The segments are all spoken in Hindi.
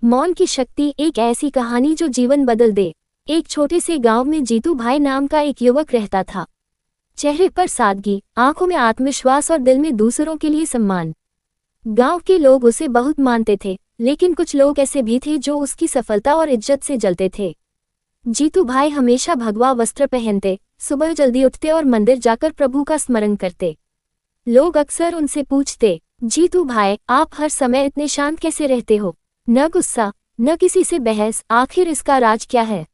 मौन की शक्ति, एक ऐसी कहानी जो जीवन बदल दे। एक छोटे से गांव में जीतू भाई नाम का एक युवक रहता था। चेहरे पर सादगी, आंखों में आत्मविश्वास और दिल में दूसरों के लिए सम्मान। गांव के लोग उसे बहुत मानते थे, लेकिन कुछ लोग ऐसे भी थे जो उसकी सफलता और इज्जत से जलते थे। जीतू भाई हमेशा भगवा वस्त्र पहनते, सुबह जल्दी उठते और मंदिर जाकर प्रभु का स्मरण करते। लोग अक्सर उनसे पूछते, जीतू भाई, आप हर समय इतने शांत कैसे रहते हो? न गुस्सा, न किसी से बहस, आखिर इसका राज क्या है?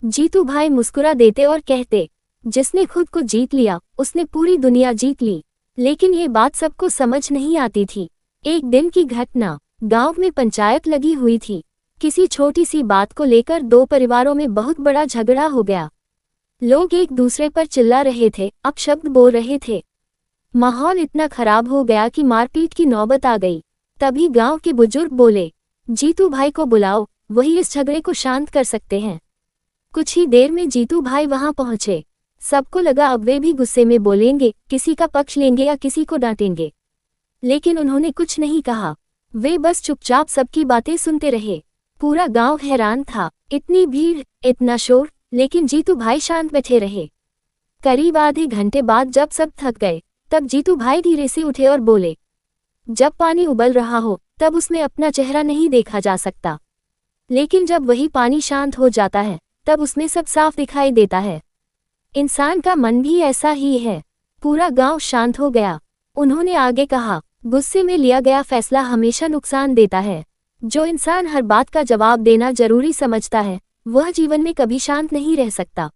जीतू भाई मुस्कुरा देते और कहते, जिसने खुद को जीत लिया उसने पूरी दुनिया जीत ली। लेकिन ये बात सबको समझ नहीं आती थी। एक दिन की घटना, गांव में पंचायत लगी हुई थी। किसी छोटी सी बात को लेकर दो परिवारों में बहुत बड़ा झगड़ा हो गया। लोग एक दूसरे पर चिल्ला रहे थे, अपशब्द बोल रहे थे। माहौल इतना खराब हो गया कि मारपीट की नौबत आ गई। तभी गांव के बुजुर्ग बोले, जीतू भाई को बुलाओ, वही इस झगड़े को शांत कर सकते हैं। कुछ ही देर में जीतू भाई वहां पहुंचे। सबको लगा अब वे भी गुस्से में बोलेंगे, किसी का पक्ष लेंगे या किसी को डांटेंगे। लेकिन उन्होंने कुछ नहीं कहा। वे बस चुपचाप सबकी बातें सुनते रहे। पूरा गांव हैरान था, इतनी भीड़, इतना शोर, लेकिन जीतू भाई शांत बैठे रहे। करीब आधे घंटे बाद जब सब थक गए, तब जीतू भाई धीरे से उठे और बोले, जब पानी उबल रहा हो तब उसमें अपना चेहरा नहीं देखा जा सकता, लेकिन जब वही पानी शांत हो जाता है तब उसमें सब साफ दिखाई देता है। इंसान का मन भी ऐसा ही है। पूरा गांव शांत हो गया। उन्होंने आगे कहा, गुस्से में लिया गया फैसला हमेशा नुकसान देता है। जो इंसान हर बात का जवाब देना जरूरी समझता है, वह जीवन में कभी शांत नहीं रह सकता।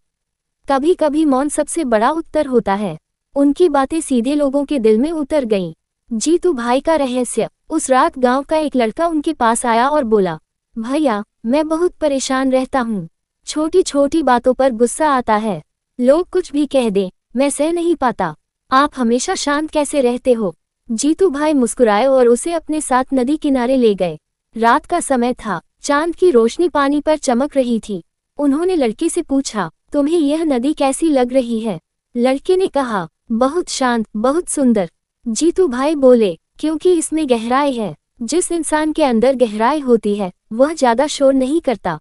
कभी कभी मौन सबसे बड़ा उत्तर होता है। उनकी बातें सीधे लोगों के दिल में उतर गईं। जीतू भाई का रहस्य। उस रात गांव का एक लड़का उनके पास आया और बोला, भैया, मैं बहुत परेशान रहता हूँ। छोटी छोटी बातों पर गुस्सा आता है। लोग कुछ भी कह दें, मैं सह नहीं पाता। आप हमेशा शांत कैसे रहते हो? जीतू भाई मुस्कुराए और उसे अपने साथ नदी किनारे ले गए। रात का समय था, चांद की रोशनी पानी पर चमक रही थी। उन्होंने लड़के से पूछा, तुम्हें यह नदी कैसी लग रही है? लड़के ने कहा, बहुत शांत, बहुत सुंदर। जीतू भाई बोले, क्योंकि इसमें गहराई है। जिस इंसान के अंदर गहराई होती है, वह ज्यादा शोर नहीं करता।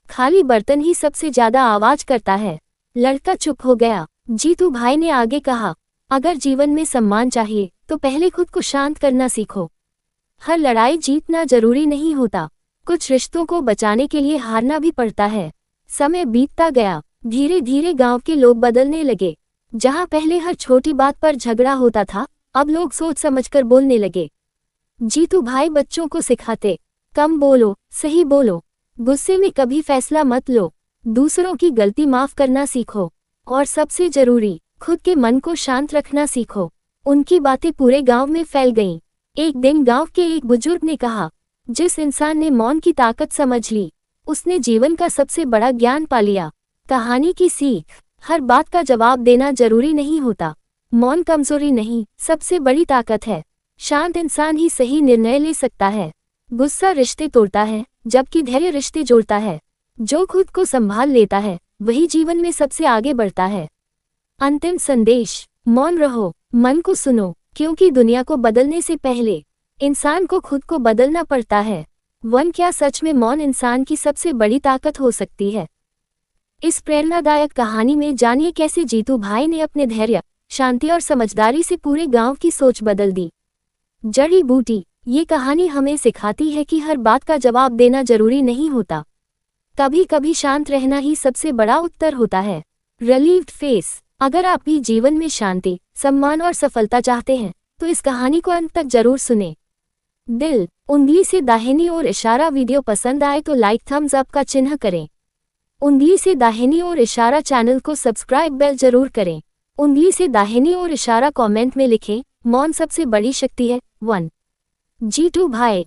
खाली बर्तन ही सबसे ज्यादा आवाज करता है। लड़का चुप हो गया। जीतू भाई ने आगे कहा, अगर जीवन में सम्मान चाहिए तो पहले खुद को शांत करना सीखो। हर लड़ाई जीतना जरूरी नहीं होता। कुछ रिश्तों को बचाने के लिए हारना भी पड़ता है। समय बीतता गया। धीरे धीरे गांव के लोग बदलने लगे। जहां पहले हर छोटी बात पर झगड़ा होता था, अब लोग सोच समझकर बोलने लगे। जीतू भाई बच्चों को सिखाते, कम बोलो, सही बोलो। गुस्से में कभी फैसला मत लो। दूसरों की गलती माफ करना सीखो। और सबसे जरूरी, खुद के मन को शांत रखना सीखो। उनकी बातें पूरे गांव में फैल गईं। एक दिन गांव के एक बुजुर्ग ने कहा, जिस इंसान ने मौन की ताकत समझ ली, उसने जीवन का सबसे बड़ा ज्ञान पा लिया। कहानी की सीख, हर बात का जवाब देना जरूरी नहीं होता। मौन कमजोरी नहीं, सबसे बड़ी ताकत है। शांत इंसान ही सही निर्णय ले सकता है। गुस्सा रिश्ते तोड़ता है, जबकि धैर्य रिश्ते जोड़ता है। जो खुद को संभाल लेता है, वही जीवन में सबसे आगे बढ़ता है। अंतिम संदेश, मौन रहो, मन को सुनो, क्योंकि दुनिया को बदलने से पहले इंसान को खुद को बदलना पड़ता है। क्या सच में मौन इंसान की सबसे बड़ी ताकत हो सकती है? इस प्रेरणादायक कहानी में जानिए कैसे जीतू भाई ने अपने धैर्य, शांति और समझदारी से पूरे गांव की सोच बदल दी। जड़ी बूटी, ये कहानी हमें सिखाती है कि हर बात का जवाब देना जरूरी नहीं होता। कभी कभी शांत रहना ही सबसे बड़ा उत्तर होता है। रिलीव्ड फेस, अगर आप भी जीवन में शांति, सम्मान और सफलता चाहते हैं, तो इस कहानी को अंत तक जरूर सुनें। दिल, उंगली से दाहिनी ओर इशारा। वीडियो पसंद आए तो लाइक, थम्स अप का चिन्ह करें। उंगली से दाहिनी ओर इशारा, चैनल को सब्सक्राइब, बेल जरूर करें। उंगली से दाहिनी ओर इशारा, कमेंट में लिखें, मौन सबसे बड़ी शक्ति है। 1 जीतू भाई।